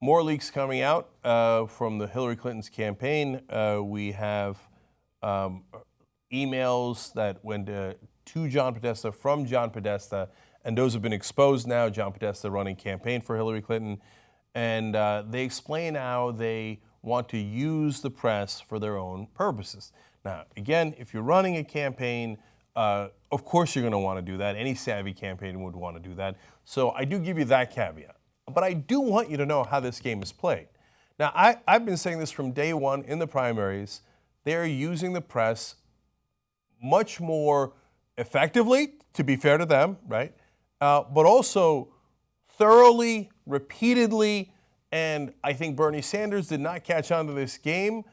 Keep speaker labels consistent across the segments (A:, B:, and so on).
A: More leaks coming out from the Hillary Clinton's campaign. We have emails that went to John Podesta from John Podesta, and those have been exposed now. John Podesta running campaign for Hillary Clinton, and they explain how they want to use the press for their own purposes. Now, again, if you're running a campaign, of course you're going to want to do that. Any savvy campaign would want to do that. So I do give you that caveat. But I do want you to know how this game is played. Now, I've been saying this from day one in the primaries. They're using the press much more effectively, to be fair to them, right? But also thoroughly, repeatedly, and I think Bernie Sanders did not catch on to this game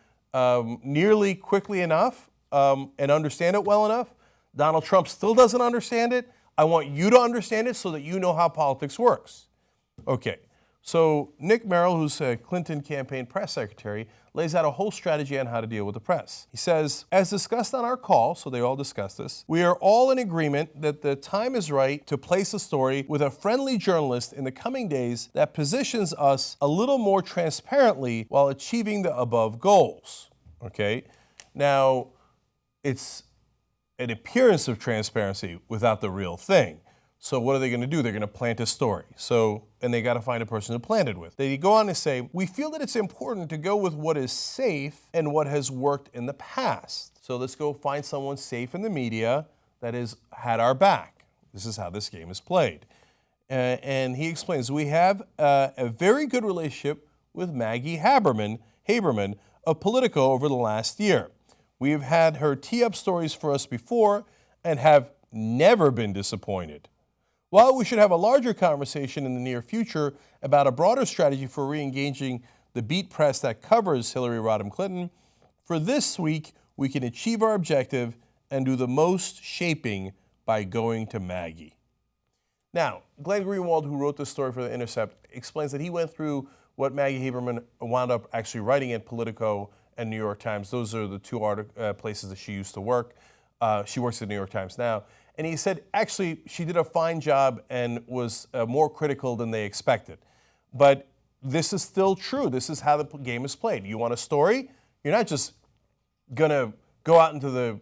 A: nearly quickly enough and understand it well enough. Donald Trump still doesn't understand it. I want you to understand it so that you know how politics works. Okay, so Nick Merrill, who's a Clinton campaign press secretary, lays out a whole strategy on how to deal with the press. He says, as discussed on our call, so they all discussed this, we are all in agreement that the time is right to place a story with a friendly journalist in the coming days that positions us a little more transparently while achieving the above goals. Okay, now it's an appearance of transparency without the real thing. So what are they going to do? They're going to plant a story. And they got to find a person to plant it with. They go on to say, we feel that it's important to go with what is safe and what has worked in the past. So let's go find someone safe in the media that has had our back. This is how this game is played. And he explains, we have a very good relationship with Maggie Haberman of Politico over the last year. We have had her tee up stories for us before and have never been disappointed. While we should have a larger conversation in the near future about a broader strategy for re-engaging the beat press that covers Hillary Rodham Clinton, for this week, we can achieve our objective and do the most shaping by going to Maggie. Now, Glenn Greenwald, who wrote this story for The Intercept, explains that he went through what Maggie Haberman wound up actually writing at Politico and New York Times. Those are the two places that she used to work. She works at New York Times now. And he said, actually, she did a fine job and was more critical than they expected. But this is still true. This is how the game is played. You want a story? You're not just going to go out into the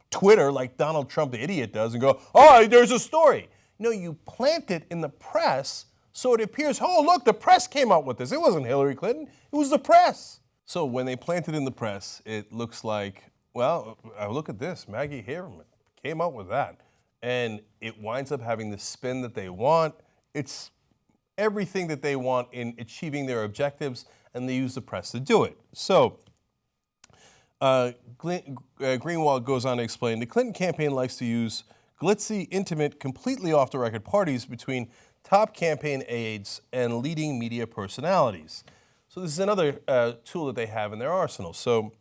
A: Twitter like Donald Trump, the idiot, does and go, oh, there's a story. No, you plant it in the press so it appears, oh, look, the press came up with this. It wasn't Hillary Clinton. It was the press. So when they plant it in the press, it looks like, well, look at this, Maggie Haberman came up with that. And it winds up having the spin that they want. It's everything that they want in achieving their objectives, and they use the press to do it. So Greenwald goes on to explain, the Clinton campaign likes to use glitzy, intimate, completely off-the-record parties between top campaign aides and leading media personalities. So this is another tool that they have in their arsenal. So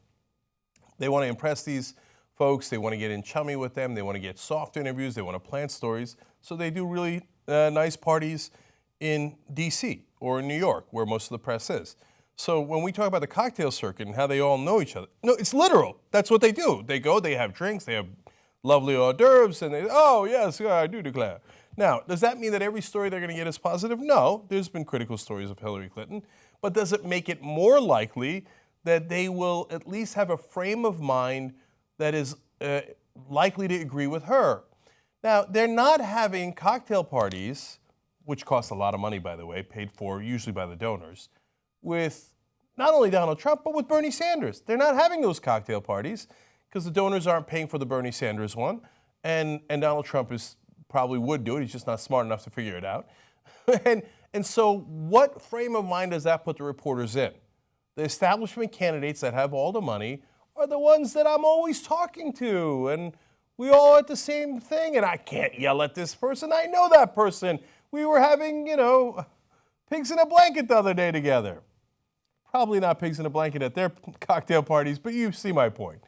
A: they want to impress these folks, they want to get in chummy with them, they want to get soft interviews, they want to plant stories. So they do really nice parties in D.C. or in New York, where most of the press is. So when we talk about the cocktail circuit and how they all know each other, no, it's literal. That's what they do. They go, they have drinks, they have lovely hors d'oeuvres, and they, oh, yes, I do declare. Now, does that mean that every story they're going to get is positive? No, there's been critical stories of Hillary Clinton. But does it make it more likely that they will at least have a frame of mind that is likely to agree with her? Now, they're not having cocktail parties, which cost a lot of money, by the way, paid for usually by the donors, with not only Donald Trump, but with Bernie Sanders. They're not having those cocktail parties because the donors aren't paying for the Bernie Sanders one, and Donald Trump probably would do it. He's just not smart enough to figure it out. and so what frame of mind does that put the reporters in? The establishment candidates that have all the money are the ones that I'm always talking to, and we all at the same thing, and I can't yell at this person. I know that person. We were having, pigs in a blanket the other day together. Probably not pigs in a blanket at their cocktail parties, but you see my point.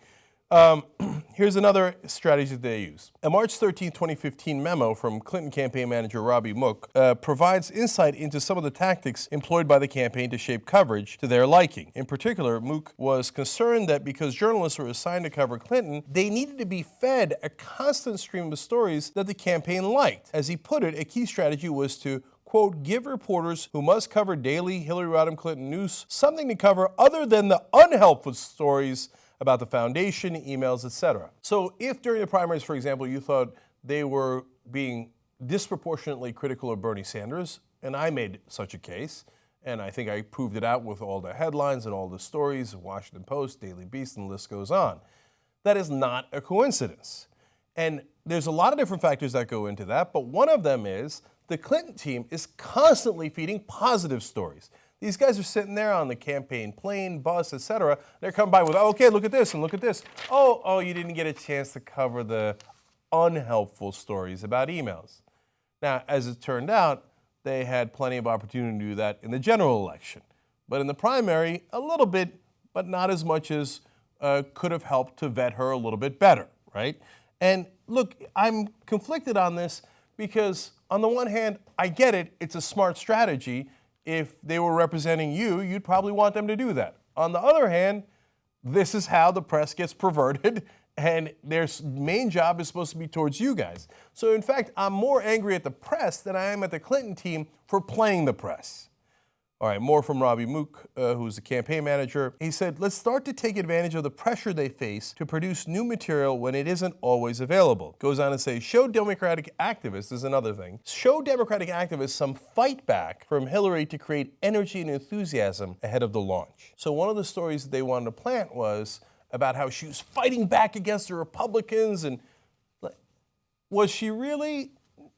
A: Here's another strategy that they use. A March 13, 2015 memo from Clinton campaign manager Robby Mooks provides insight into some of the tactics employed by the campaign to shape coverage to their liking. In particular, Mooks was concerned that because journalists were assigned to cover Clinton, they needed to be fed a constant stream of stories that the campaign liked. As he put it, a key strategy was to, quote, give reporters who must cover daily Hillary Rodham Clinton news something to cover other than the unhelpful stories about the foundation, emails, etc. So if during the primaries, for example, you thought they were being disproportionately critical of Bernie Sanders, and I made such a case, and I think I proved it out with all the headlines and all the stories, Washington Post, Daily Beast, and the list goes on. That is not a coincidence. And there's a lot of different factors that go into that, but one of them is the Clinton team is constantly feeding positive stories. These guys are sitting there on the campaign plane, bus, etc. They're coming by with, oh, okay, look at this and look at this. Oh, you didn't get a chance to cover the unhelpful stories about emails. Now, as it turned out, they had plenty of opportunity to do that in the general election. But in the primary, a little bit, but not as much as could have helped to vet her a little bit better, right? And look, I'm conflicted on this because on the one hand, I get it, it's a smart strategy. If they were representing you, you'd probably want them to do that. On the other hand, this is how the press gets perverted, and their main job is supposed to be towards you guys. So in fact, I'm more angry at the press than I am at the Clinton team for playing the press. All right, more from Robby Mooks, who's the campaign manager. He said, let's start to take advantage of the pressure they face to produce new material when it isn't always available. Goes on to say, show Democratic activists, is another thing, show Democratic activists some fight back from Hillary to create energy and enthusiasm ahead of the launch. So one of the stories that they wanted to plant was about how she was fighting back against the Republicans, and was she really?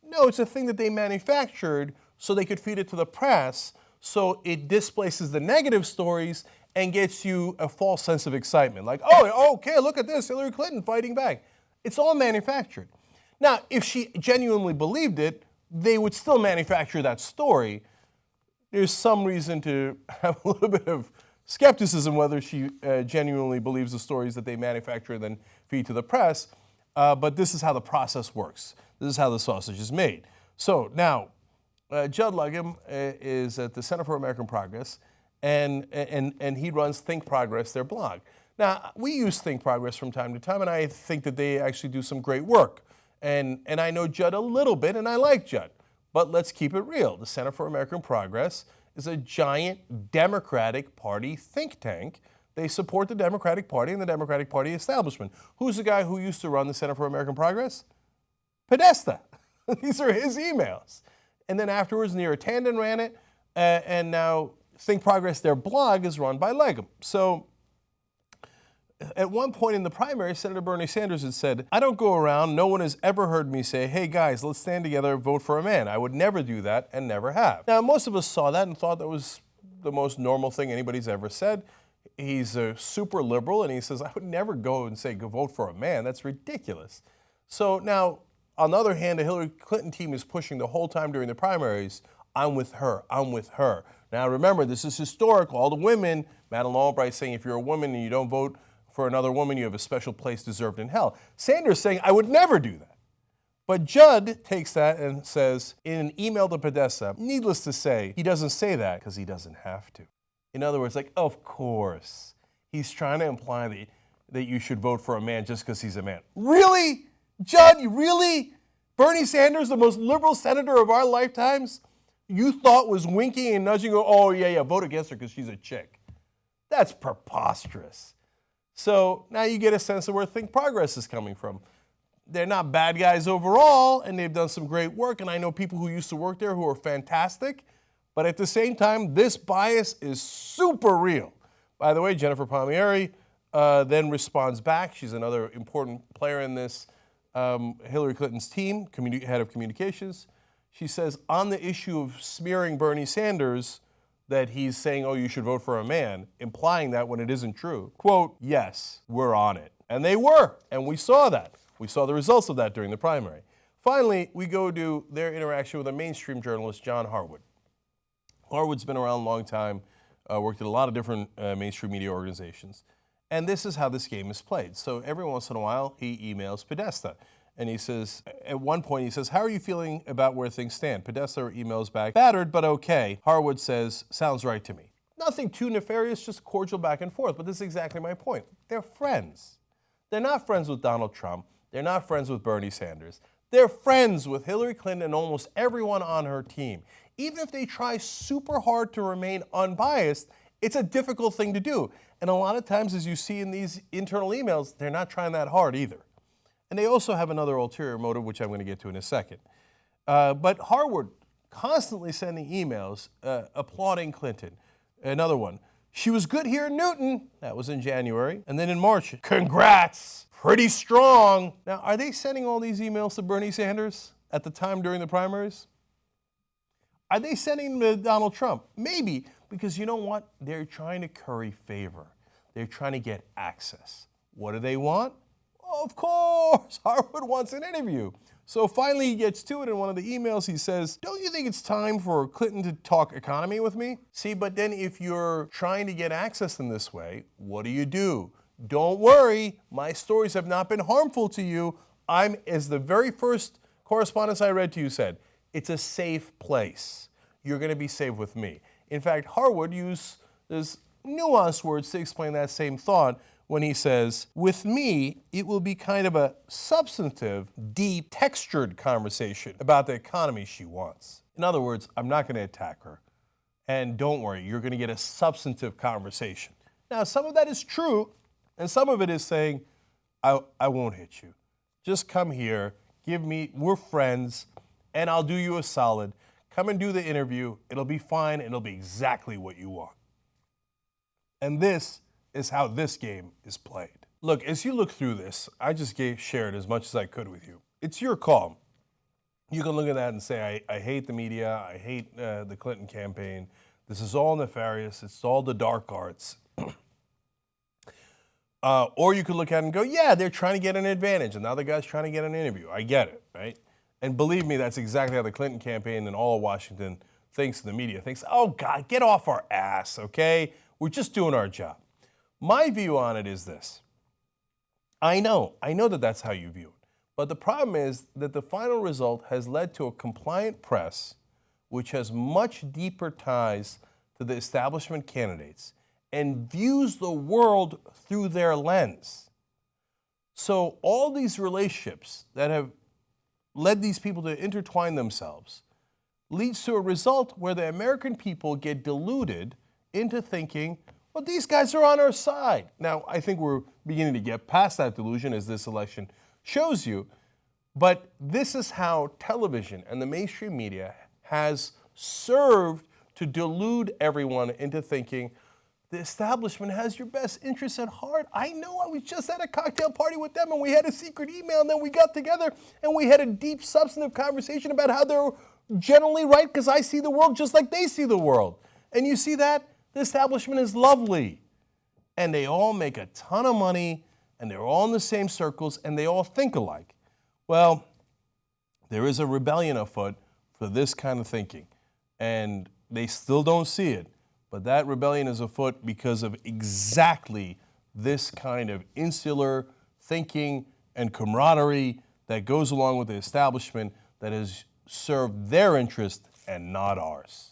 A: No, it's a thing that they manufactured so they could feed it to the press, so it displaces the negative stories and gets you a false sense of excitement. Like, oh, okay, look at this, Hillary Clinton fighting back. It's all manufactured. Now, if she genuinely believed it, they would still manufacture that story. There's some reason to have a little bit of skepticism whether she genuinely believes the stories that they manufacture and then feed to the press, but this is how the process works. This is how the sausage is made. So now, Judd Lugham is at the Center for American Progress, and he runs Think Progress, their blog. Now, we use Think Progress from time to time, and I think that they actually do some great work. And I know Judd a little bit, and I like Judd. But let's keep it real. The Center for American Progress is a giant Democratic Party think tank. They support the Democratic Party and the Democratic Party establishment. Who's the guy who used to run the Center for American Progress? Podesta. These are his emails. And then afterwards, Neera Tanden ran it, and now Think Progress, their blog, is run by Lugham. So at one point in the primary, Senator Bernie Sanders had said, I don't go around, no one has ever heard me say, hey guys, let's stand together, vote for a man. I would never do that and never have. Now, most of us saw that and thought that was the most normal thing anybody's ever said. He's a super liberal, and he says, I would never go and say, go vote for a man. That's ridiculous. So now, on the other hand, the Hillary Clinton team is pushing the whole time during the primaries, I'm with her, I'm with her. Now remember, this is historical. All the women, Madeleine Albright saying if you're a woman and you don't vote for another woman, you have a special place deserved in hell. Sanders saying, I would never do that. But Judd takes that and says, in an email to Podesta, needless to say, he doesn't say that because he doesn't have to. In other words, like, of course, he's trying to imply that you should vote for a man just because he's a man. Really? Judd, you really? Bernie Sanders, the most liberal senator of our lifetimes, you thought was winking and nudging, oh yeah, vote against her because she's a chick. That's preposterous. So now you get a sense of where Think Progress is coming from. They're not bad guys overall, and they've done some great work, and I know people who used to work there who are fantastic, but at the same time, this bias is super real. By the way, Jennifer Palmieri then responds back. She's another important player in this Hillary Clinton's team, head of communications. She says, on the issue of smearing Bernie Sanders, that he's saying, oh, you should vote for a man, implying that when it isn't true. Quote, yes, we're on it. And they were, and we saw that. We saw the results of that during the primary. Finally, we go to their interaction with a mainstream journalist, John Harwood. Harwood's been around a long time, worked at a lot of different mainstream media organizations. And this is how this game is played. So every once in a while, he emails Podesta. And he says, at one point, he says, how are you feeling about where things stand? Podesta emails back, battered, but okay. Harwood says, sounds right to me. Nothing too nefarious, just cordial back and forth. But this is exactly my point. They're friends. They're not friends with Donald Trump. They're not friends with Bernie Sanders. They're friends with Hillary Clinton and almost everyone on her team. even if they try super hard to remain unbiased, it's a difficult thing to do. And a lot of times, as you see in these internal emails, they're not trying that hard either. And they also have another ulterior motive, which I'm going to get to in a second. But Harwood constantly sending emails applauding Clinton. Another one, she was good here in Newton. That was in January. And then in March, congrats, pretty strong. Now, are they sending all these emails to Bernie Sanders at the time during the primaries? Are they sending them to Donald Trump? Maybe, because you know what? They're trying to curry favor. They're trying to get access. What do they want? Of course, Harwood wants an interview. So finally he gets to it in one of the emails. He says, don't you think it's time for Clinton to talk economy with me? See, but then if you're trying to get access in this way, what do? Don't worry, my stories have not been harmful to you. As the very first correspondence I read to you said, it's a safe place. You're going to be safe with me. In fact, Harwood uses nuanced words to explain that same thought when he says, with me, it will be kind of a substantive, deep, textured conversation about the economy she wants. In other words, I'm not going to attack her. And don't worry, you're going to get a substantive conversation. Now, some of that is true, and some of it is saying, I won't hit you. Just come here, we're friends, and I'll do you a solid. Come and do the interview. It'll be fine, and it'll be exactly what you want. And this is how this game is played. Look, as you look through this, I just shared as much as I could with you. It's your call. You can look at that and say, I hate the media, I hate the Clinton campaign. This is all nefarious, it's all the dark arts. Or you could look at it and go, yeah, they're trying to get an advantage, and the other guy's trying to get an interview. I get it, right? And believe me, that's exactly how the Clinton campaign and all of Washington thinks, the media thinks, oh God, get off our ass, okay? We're just doing our job. My view on it is this. I know that that's how you view it. But the problem is that the final result has led to a compliant press which has much deeper ties to the establishment candidates and views the world through their lens. So all these relationships that have led these people to intertwine themselves leads to a result where the American people get deluded into thinking, well, these guys are on our side. Now, I think we're beginning to get past that delusion as this election shows you, but this is how television and the mainstream media has served to delude everyone into thinking the establishment has your best interests at heart. I know, I was just at a cocktail party with them and we had a secret email and then we got together and we had a deep substantive conversation about how they're generally right because I see the world just like they see the world. And you see that? The establishment is lovely, and they all make a ton of money, and they're all in the same circles, and they all think alike. Well, there is a rebellion afoot for this kind of thinking, and they still don't see it, but that rebellion is afoot because of exactly this kind of insular thinking and camaraderie that goes along with the establishment that has served their interest and not ours.